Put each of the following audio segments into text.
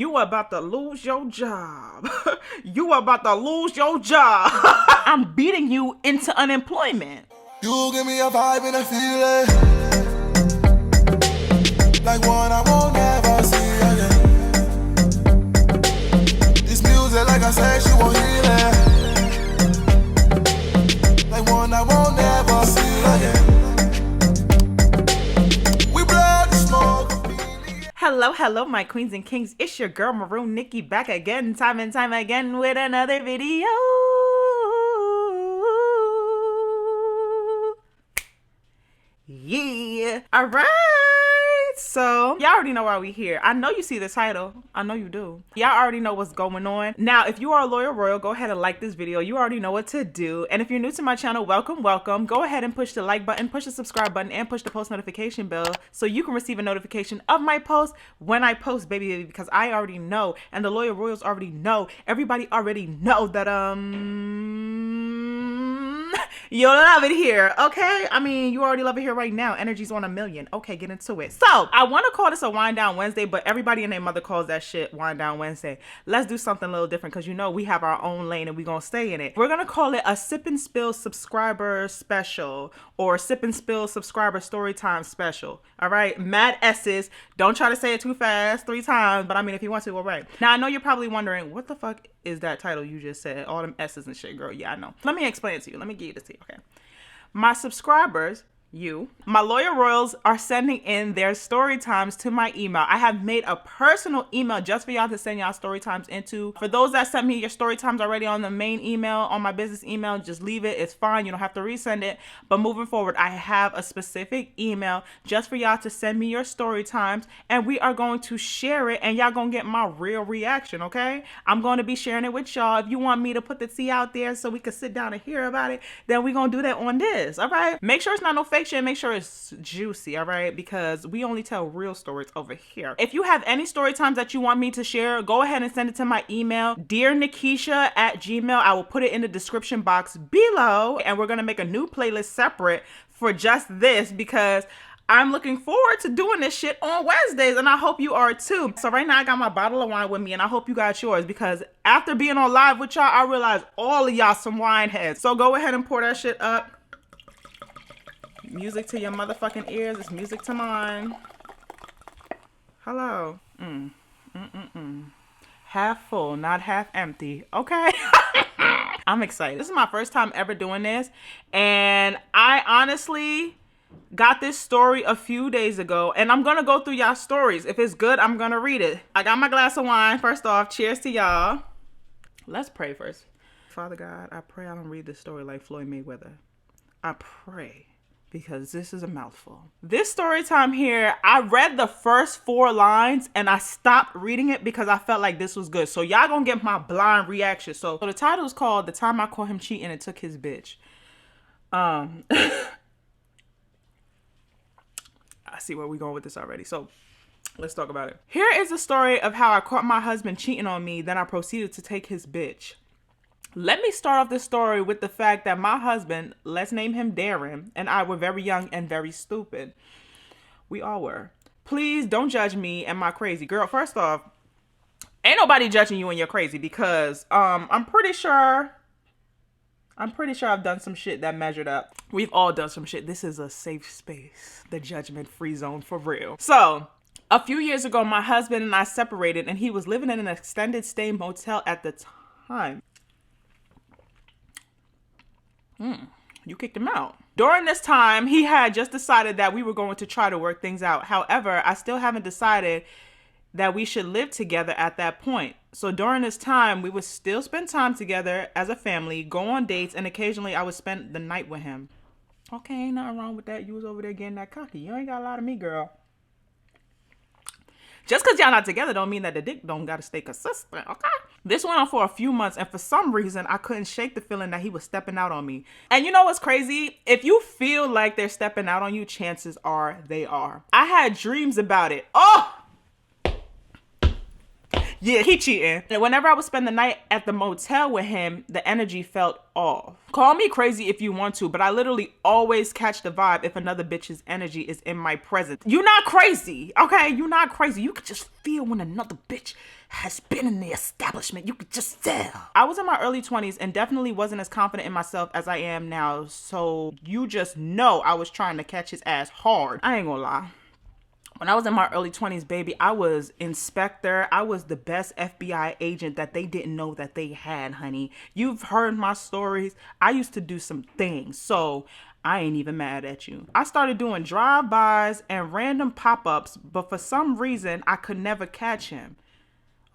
You are about to lose your job. You are about to lose your job. I'm beating you into unemployment. You give me a vibe and a feeling like one I won't never see again. This music, like I said, she won't heal it. Like one I won't never see again. We blow the smoke. Hello, my queens and kings. It's your girl, Maroon Nickei, back again, time and time again with another video. Yeah. All right. So y'all already know why we here. I know you see the title. I know you do. Y'all already know what's going on. Now, if you are a loyal royal, go ahead and like this video. You already know what to do. And if you're new to my channel, welcome. Go ahead and push the like button, push the subscribe button, and push the post notification bell so you can receive a notification of my post when I post, baby, because I already know, and the loyal royals already know. Everybody already know that you'll love it here, okay? I mean, you already love it here right now. Energy's on 1,000,000. Okay, get into it. So, I want to call this a wind down Wednesday, but everybody and their mother calls that shit wind down Wednesday. Let's do something a little different because you know we have our own lane and we're going to stay in it. We're going to call it a Sip and Spill subscriber special or Sip and Spill subscriber Storytime special, all right? Mad S's. Don't try to say it too fast 3 times, but I mean, if you want to, all right. Now, I know you're probably wondering, what the fuck is that title you just said? All them S's and shit, girl. Yeah, I know. Let me explain it to you. Let me give you this to you, okay? My subscribers, my loyal royals, are sending in their story times to my email. I have made a personal email just for y'all to send y'all story times into. For those that sent me your story times already on the main email, on my business email, just leave it. It's fine. You don't have to resend it. But moving forward, I have a specific email just for y'all to send me your story times, and we are going to share it, and y'all gonna get my real reaction, okay? I'm going to be sharing it with y'all. If you want me to put the tea out there so we can sit down and hear about it, then we're gonna do that on this, all right? Make sure it's not no fake shit. Make sure it's juicy, all right? Because we only tell real stories over here. If you have any story times that you want me to share, go ahead and send it to my email, DearNickeisha@gmail. I will put it in the description box below, and we're gonna make a new playlist separate for just this because I'm looking forward to doing this shit on Wednesdays, and I hope you are too. So right now I got my bottle of wine with me, and I hope you got yours because after being on live with y'all, I realized all of y'all some wine heads. So go ahead and pour that shit up. Music to your motherfucking ears. It's music to mine. Hello. Half full, not half empty. Okay. I'm excited. This is my first time ever doing this, and I honestly got this story a few days ago, and I'm gonna go through y'all stories. If it's good, I'm gonna read it. I got my glass of wine. First off, cheers to y'all. Let's pray first. Father God, I pray I don't read this story like Floyd Mayweather. I pray, because this is a mouthful. This story time here, I read the first 4 lines and I stopped reading it because I felt like this was good. So y'all gonna get my blind reaction. So the title is called The Time I Caught Him Cheating and Took His Bitch. I see where we're going with this already. So let's talk about it. Here is the story of how I caught my husband cheating on me, then I proceeded to take his bitch. Let me start off this story with the fact that my husband, let's name him Darren, and I were very young and very stupid. We all were. Please don't judge me and my crazy. Girl, first off, ain't nobody judging you and your crazy because I'm pretty sure I've done some shit that measured up. We've all done some shit. This is a safe space. The judgment-free zone for real. So, a few years ago, my husband and I separated, and he was living in an extended stay motel at the time. You kicked him out. During this time, he had just decided that we were going to try to work things out. However, I still haven't decided that we should live together at that point. So during this time, we would still spend time together as a family, go on dates, and occasionally I would spend the night with him. Okay, ain't nothing wrong with that. You was over there getting that cocky. You ain't got a lot of me, girl. Just because y'all not together don't mean that the dick don't gotta stay consistent, okay? This went on for a few months, and for some reason, I couldn't shake the feeling that he was stepping out on me. And you know what's crazy? If you feel like they're stepping out on you, chances are they are. I had dreams about it. Oh! Yeah, he cheating. And whenever I would spend the night at the motel with him, the energy felt off. Call me crazy if you want to, but I literally always catch the vibe if another bitch's energy is in my presence. You're not crazy, okay? You're not crazy. You can just feel when another bitch has been in the establishment. You could just tell. I was in my early 20s and definitely wasn't as confident in myself as I am now. So you just know I was trying to catch his ass hard. I ain't gonna lie. When I was in my early 20s, baby, I was inspector. I was the best FBI agent that they didn't know that they had, honey. You've heard my stories. I used to do some things, so I ain't even mad at you. I started doing drive-bys and random pop-ups, but for some reason, I could never catch him.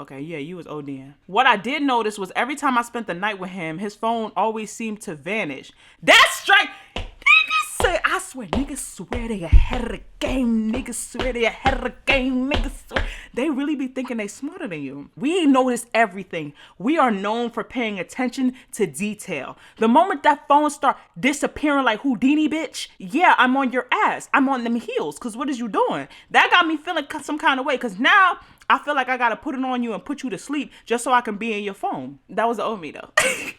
Okay, yeah, you was ODing. What I did notice was every time I spent the night with him, his phone always seemed to vanish. That's straight. I swear, niggas swear they ahead of the game. Niggas swear they ahead of the game. Niggas swear. They really be thinking they smarter than you. We notice everything. We are known for paying attention to detail. The moment that phone start disappearing like Houdini, bitch, yeah, I'm on your ass. I'm on them heels. Cause what is you doing? That got me feeling some kind of way. Cause now I feel like I gotta put it on you and put you to sleep just so I can be in your phone. That was the old me though.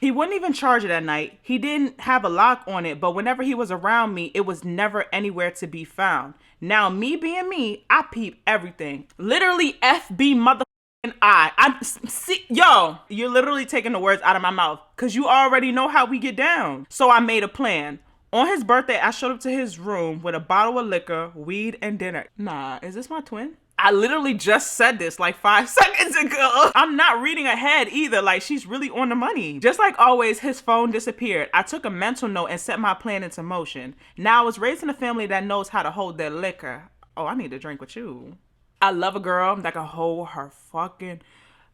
He wouldn't even charge it at night. He didn't have a lock on it, but whenever he was around me, it was never anywhere to be found. Now, me being me, I peep everything. Literally FB motherfucking I see, yo, you're literally taking the words out of my mouth because you already know how we get down. So I made a plan. On his birthday, I showed up to his room with a bottle of liquor, weed, and dinner. Nah, is this my twin? I literally just said this like 5 seconds ago. I'm not reading ahead either. Like, she's really on the money. Just like always, his phone disappeared. I took a mental note and set my plan into motion. Now, I was raised in a family that knows how to hold their liquor. Oh, I need to drink with you. I love a girl that can hold her fucking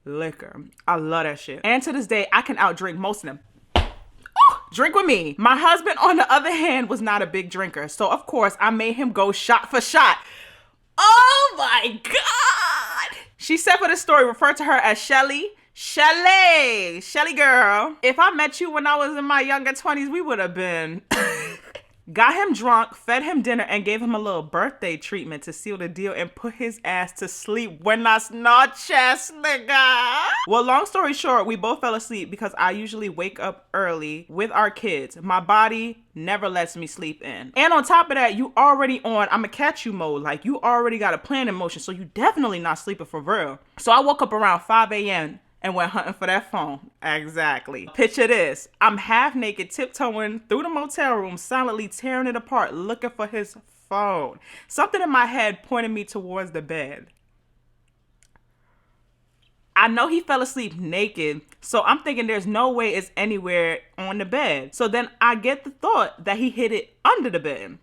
liquor. I love that shit. And to this day, I can outdrink most of them. Drink with me. My husband, on the other hand, was not a big drinker. So, of course, I made him go shot for shot. Oh my God. She said for the story, refer to her as Shelly. Shelly girl. If I met you when I was in my younger 20s, we would have been... Got him drunk, fed him dinner, and gave him a little birthday treatment to seal the deal and put his ass to sleep. Buenas noches, nigga. Well, long story short, we both fell asleep because I usually wake up early with our kids. My body never lets me sleep in. And on top of that, you already on I'ma catch you mode. Like, you already got a plan in motion, so you definitely not sleeping for real. So I woke up around 5 a.m. and went hunting for that phone. Exactly. Picture this. I'm half naked, tiptoeing through the motel room, silently tearing it apart, looking for his phone. Something in my head pointed me towards the bed. I know he fell asleep naked, so I'm thinking there's no way it's anywhere on the bed. So then I get the thought that he hid it under the bed.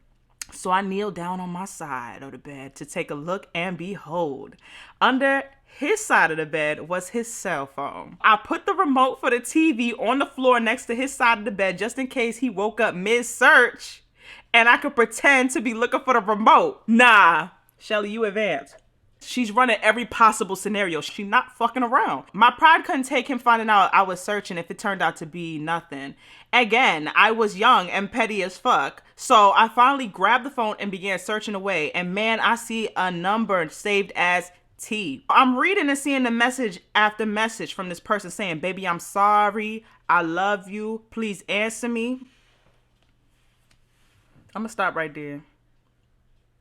So I kneel down on my side of the bed to take a look, and behold, under his side of the bed was his cell phone. I put the remote for the TV on the floor next to his side of the bed just in case he woke up mid-search and I could pretend to be looking for the remote. Nah, Shelly, you advanced. She's running every possible scenario. She's not fucking around. My pride couldn't take him finding out I was searching if it turned out to be nothing. Again, I was young and petty as fuck. So I finally grabbed the phone and began searching away. And man, I see a number saved as T. I'm reading and seeing the message after message from this person saying, baby, I'm sorry. I love you. Please answer me. I'm gonna stop right there.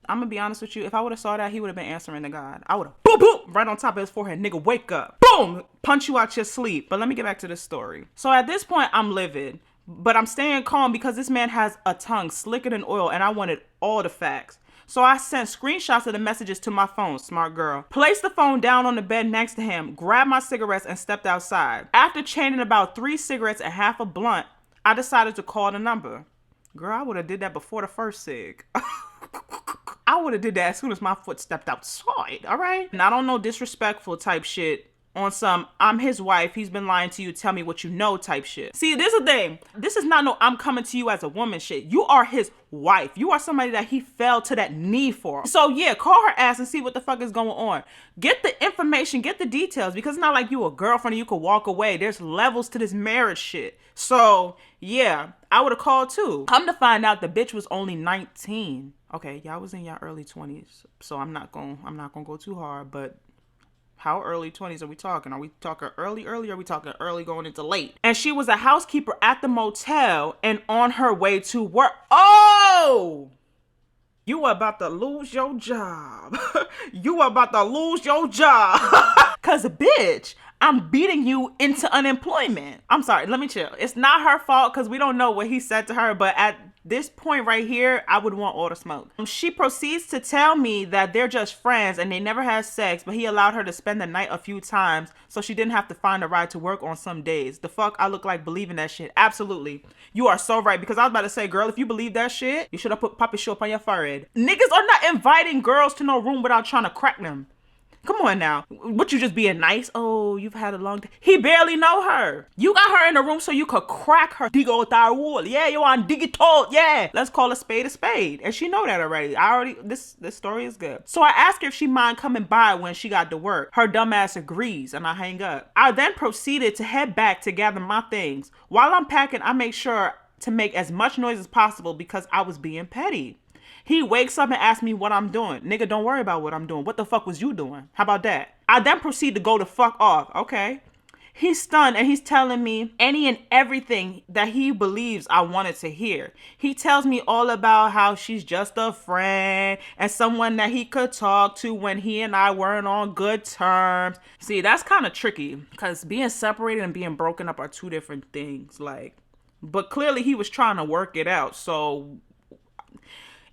I'm gonna be honest with you. If I would have saw that, he would have been answering to God. I would have boom, boom, right on top of his forehead. Nigga, wake up. Boom, punch you out your sleep. But let me get back to this story. So at this point, I'm livid. But I'm staying calm because this man has a tongue slicker than oil and I wanted all the facts. So I sent screenshots of the messages to my phone, smart girl. Placed the phone down on the bed next to him, grabbed my cigarettes and stepped outside. After chaining about 3 cigarettes and half a blunt, I decided to call the number. Girl, I would have did that before the first cig. I would have did that as soon as my foot stepped outside, all right? And I don't know, disrespectful type shit on some, I'm his wife, he's been lying to you, tell me what you know type shit. See, this is the thing. This is not no I'm coming to you as a woman shit. You are his wife. You are somebody that he fell to that knee for. So yeah, call her ass and see what the fuck is going on. Get the information, get the details, because it's not like you a girlfriend and you could walk away. There's levels to this marriage shit. So yeah, I would have called too. Come to find out the bitch was only 19. Okay, y'all was in your early 20s, so I'm not gonna go too hard, but how early 20s are we talking? Are we talking early, or are we talking early going into late? And she was a housekeeper at the motel and on her way to work. Oh! You are about to lose your job. You are about to lose your job. Cause bitch, I'm beating you into unemployment. I'm sorry, let me chill. It's not her fault because we don't know what he said to her, but at this point right here, I would want all the smoke. She proceeds to tell me that they're just friends and they never had sex, but he allowed her to spend the night a few times so she didn't have to find a ride to work on some days. The fuck I look like believing that shit? Absolutely. You are so right, because I was about to say, girl, if you believe that shit, you should have put Poppy Show up on your forehead. Niggas are not inviting girls to no room without trying to crack them. Come on now. What, you just being nice? Oh, you've had a long day. He barely know her. You got her in the room so you could crack her. Digo wall. Yeah, you on digital. Yeah. Let's call a spade a spade. And she know that already. This story is good. So I asked her if she mind coming by when she got to work. Her dumb ass agrees and I hang up. I then proceeded to head back to gather my things. While I'm packing, I make sure to make as much noise as possible because I was being petty. He wakes up and asks me what I'm doing. Nigga, don't worry about what I'm doing. What the fuck was you doing? How about that? I then proceed to go the fuck off. Okay. He's stunned and he's telling me any and everything that he believes I wanted to hear. He tells me all about how she's just a friend and someone that he could talk to when he and I weren't on good terms. See, that's kind of tricky because being separated and being broken up are two different things. But clearly he was trying to work it out. So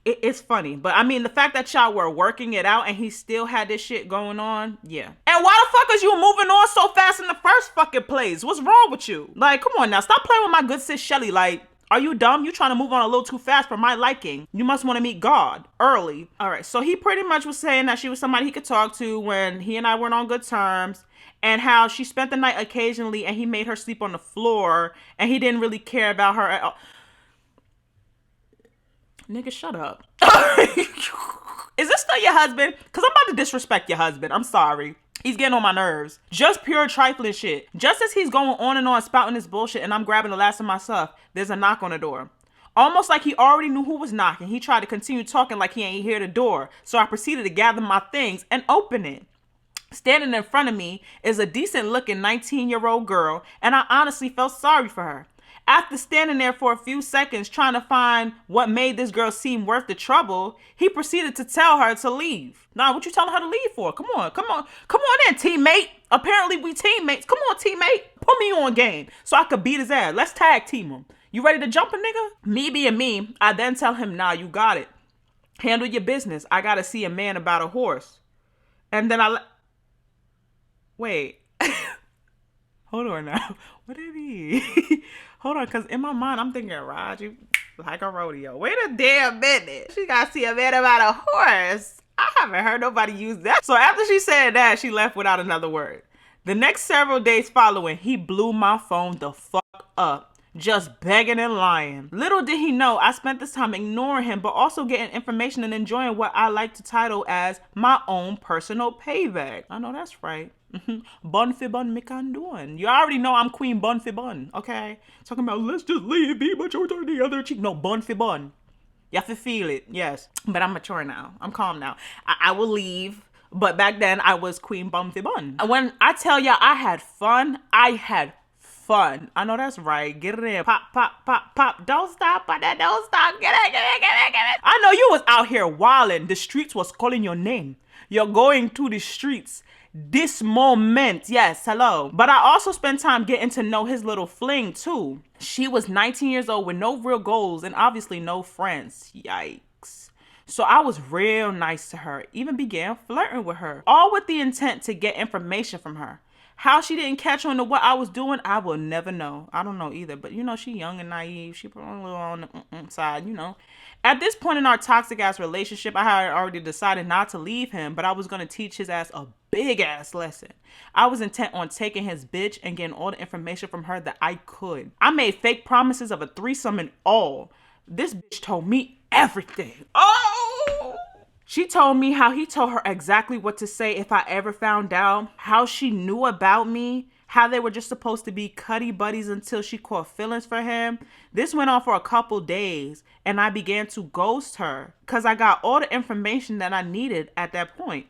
it's funny, but I mean, the fact that y'all were working it out and he still had this shit going on, yeah. And why the fuck is you moving on so fast in the first fucking place? What's wrong with you? Like, come on now, stop playing with my good sis Shelly. Like, are you dumb? You trying to move on a little too fast for my liking. You must want to meet God early. All right, so he pretty much was saying that she was somebody he could talk to when he and I weren't on good terms, and how she spent the night occasionally and he made her sleep on the floor and he didn't really care about her at all. Nigga, shut up. Is this still your husband? Because I'm about to disrespect your husband. I'm sorry. He's getting on my nerves. Just pure trifling shit. Just as he's going on and on spouting this bullshit and I'm grabbing the last of my stuff, there's a knock on the door. Almost like he already knew who was knocking. He tried to continue talking like he ain't hear the door. So I proceeded to gather my things and open it. Standing in front of me is a decent looking 19-year-old girl, and I honestly felt sorry for her. After standing there for a few seconds trying to find what made this girl seem worth the trouble, he proceeded to tell her to leave. Nah, what you telling her to leave for? Come on in, teammate. Apparently we teammates. Come on, teammate. Put me on game so I could beat his ass. Let's tag team him. You ready to jump a nigga? Me being me, I then tell him, nah, you got it. Handle your business. I gotta see a man about a horse. And then wait. Hold on now. What did he? Hold on, because in my mind, I'm thinking, Raj, you like a rodeo. Wait a damn minute. She got to see a man about a horse. I haven't heard nobody use that. So after she said that, she left without another word. The next several days following, he blew my phone the fuck up. Just begging and lying. Little did he know I spent this time ignoring him, but also getting information and enjoying what I like to title as my own personal payback. I know that's right. Bun fi bun, me can doing. You already know I'm Queen Bun fi bun, okay? Talking about let's just leave, be mature to the other cheek. No, bun fi bun. You have to feel it, yes. But I'm mature now. I'm calm now. I will leave. But back then, I was Queen Bun fi bun. When I tell y'all I had fun, I had fun. I know that's right. Get it in. Pop, pop, pop, pop. Don't stop. Don't stop. Get it. I know you was out here wilding. The streets was calling your name. You're going to the streets. This moment. Yes, hello. But I also spent time getting to know his little fling too. She was 19 years old with no real goals and obviously no friends. Yikes. So I was real nice to her. Even began flirting with her. All with the intent to get information from her. How she didn't catch on to what I was doing, I will never know. I don't know either. But, you know, she young and naive. She put a little on the side, you know. At this point in our toxic-ass relationship, I had already decided not to leave him, but I was going to teach his ass a big-ass lesson. I was intent on taking his bitch and getting all the information from her that I could. I made fake promises of a threesome and all. This bitch told me everything. Oh! She told me how he told her exactly what to say if I ever found out, how she knew about me, how they were just supposed to be cuddy buddies until she caught feelings for him. This went on for a couple days, and I began to ghost her because I got all the information that I needed at that point.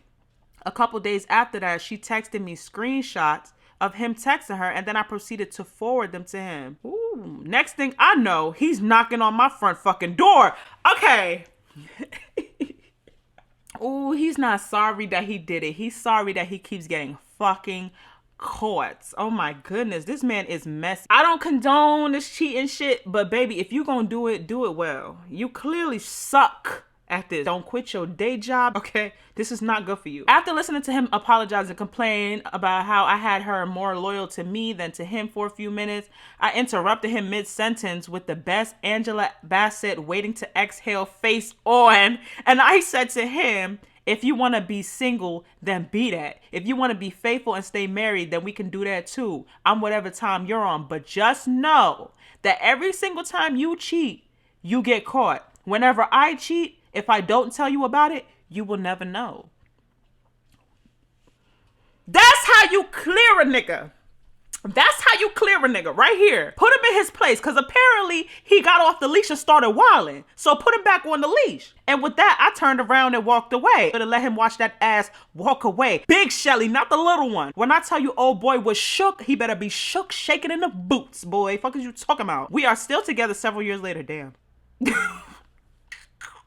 A couple days after that, she texted me screenshots of him texting her, and then I proceeded to forward them to him. Ooh, next thing I know, he's knocking on my front fucking door. Okay. Ooh, he's not sorry that he did it. He's sorry that he keeps getting fucking caught. Oh my goodness, this man is messy. I don't condone this cheating shit, but baby, if you gonna do it well. You clearly suck at this. Don't quit your day job, okay? This is not good for you. After listening to him apologize and complain about how I had her more loyal to me than to him for a few minutes, I interrupted him mid-sentence with the best Angela Bassett waiting to exhale face on, and I said to him, if you want to be single, then be that. If you want to be faithful and stay married, then we can do that too. I'm whatever time you're on. But just know that every single time you cheat, you get caught. Whenever I cheat, if I don't tell you about it, you will never know. That's how you clear a nigga. That's how you clear a nigga right here. Put him in his place, because apparently he got off the leash and started wilding. So put him back on the leash. And with that, I turned around and walked away. Better let him watch that ass walk away. Big Shelly, not the little one. When I tell you old boy was shook, he better be shook, shaking in the boots, boy. Fuck is you talking about? We are still together several years later, damn.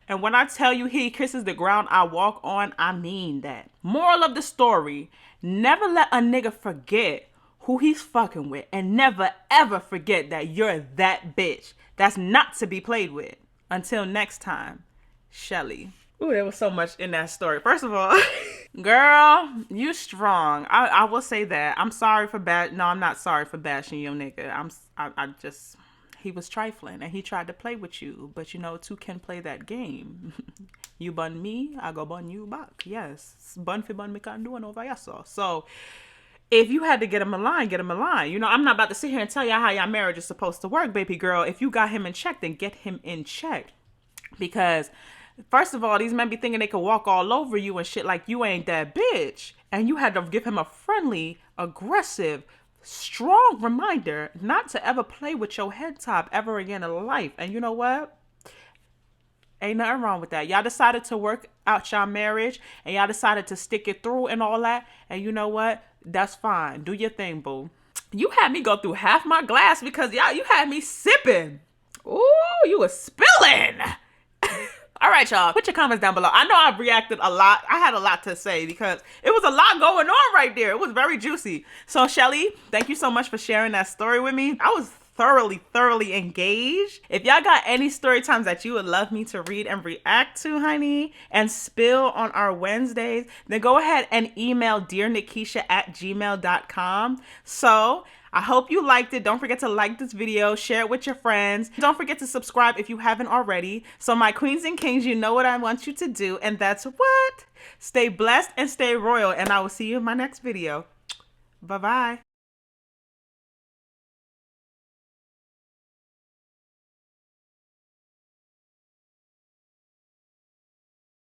And when I tell you he kisses the ground I walk on, I mean that. Moral of the story, never let a nigga forget who he's fucking with, and never ever forget that you're that bitch that's not to be played with. Until next time, Shelly. Ooh, there was so much in that story. First of all, girl, you strong. I will say that. I'm sorry for no, I'm not sorry for bashing your nigga. I just, he was trifling and he tried to play with you, but you know, two can play that game. You bun me, I go bun you back. Yes, bun fi bun me can't do no vayaso. So if you had to get him a line, get him a line. You know, I'm not about to sit here and tell y'all how y'all marriage is supposed to work, baby girl. If you got him in check, then get him in check. Because, first of all, these men be thinking they could walk all over you and shit like you ain't that bitch. And you had to give him a friendly, aggressive, strong reminder not to ever play with your head top ever again in life. And you know what? Ain't nothing wrong with that. Y'all decided to work out y'all marriage and y'all decided to stick it through and all that. And you know what? That's fine. Do your thing, boo. You had me go through half my glass because y'all, you had me sipping. Ooh, you was spilling. All right, y'all. Put your comments down below. I know I've reacted a lot. I had a lot to say because it was a lot going on right there. It was very juicy. So, Shelly, thank you so much for sharing that story with me. I was thoroughly engaged. If y'all got any story times that you would love me to read and react to, honey, and spill on our Wednesdays, then go ahead and email DearNickeisha@gmail.com. So I hope you liked it. Don't forget to like this video, share it with your friends. Don't forget to subscribe if you haven't already. So my queens and kings, you know what I want you to do, and that's what? Stay blessed and stay royal, and I will see you in my next video. Bye-bye.